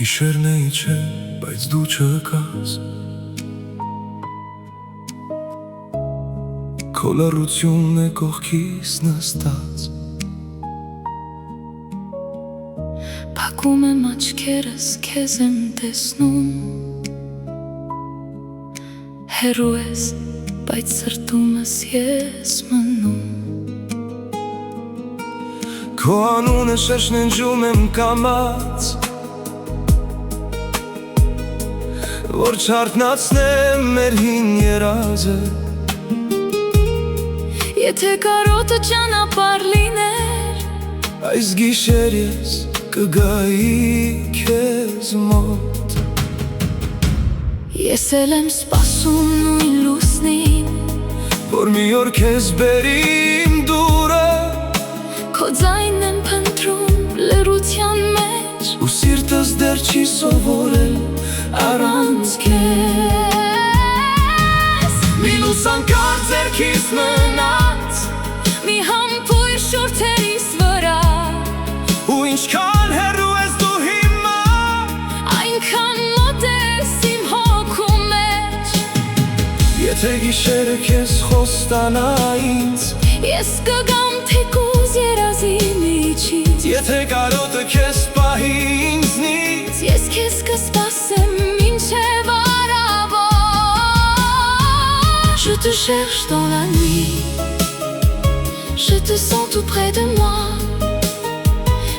Գիշերն է իջել, բայց դու չկաս Քո լռությունն է կողքիս նստած Փակում եմ աչքերս, քեզ եմ տեսնում Հեռու ես, բայց սրտումս ես մնում Քո անունը շշնջում եմ կամաց Որ չարթնացնեմ մեր հին երազը Եթե կարոտը ճանապարհ լիներ Այս գիշեր ես կգայի քեզ մոտ Ես էլ եմ սպասում նույն լուսնին Որ մի օր քեզ բերի իմ դուրը Քո ձայնն եմ փնտրում լռության մեջ Ու սիրտս դեռ չի սովորել առանց քեզ Մի լուսանկար ձեռքիս մնաց Մի համբույր շուրթերիս վրա Ու ինչքան հեռու ես դու հիմա Այնքան մոտ ես իմ հոգու մեջ Եթե գիշերը քեզ խոստանա ինձ Ես կգամ թեկուզ երազի միջից Եթե կարոտը քեզ պահի ինձնից Ես քեզ կսպասեմ մինչև առավոտ Je te cherche dans la nuit Je te sens tout près de moi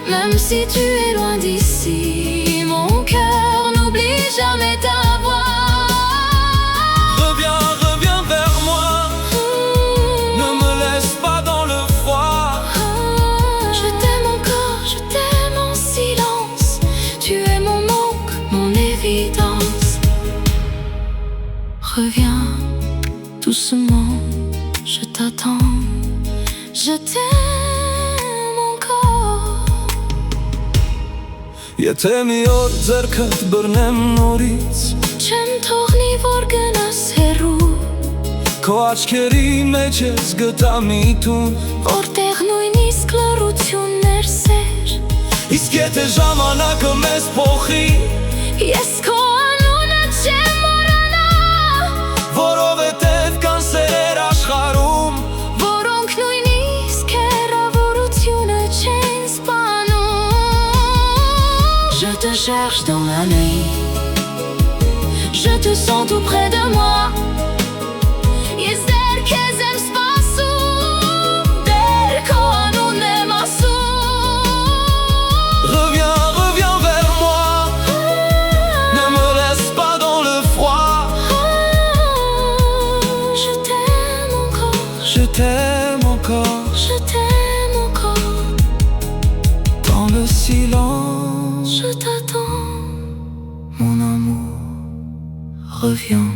Même si tu es loin d'ici Mon cœur n'oublie jamais ta voix Reviens, reviens vers moi Ne me laisse pas dans le froid Je t'aime encore, je t'aime en silence Tu es mon manque, mon évidence Reviens doucement, je t'attends Je t'aime encore Եթե մի օր ձեռքդ բռնեմ նորից Չեմ թողնի որ գնաս հեռու Քո աչքերի մեջ ես գտա միտում Որտեղ նույնիսկ լռություններ սեր Իսկ եթե ժամանակը մեզ փոխի Ես քո անունը չեմ մոռանա Որովհետև կան սերեր աշխարհում Որոնք նույնիսկ հեռավորությունը չեն սպանում Je te cherche dans la nuit Je te sens tout près de moi Ես դեռ քեզ եմ սպասում Դեռ քո անունն եմ ասում Reviens, reviens vers moi Ne me laisse pas dans le froid Je t'aime encore Je t'aime encore Je t'aime encore Dans le silence Je t'attends Mon amour Reviens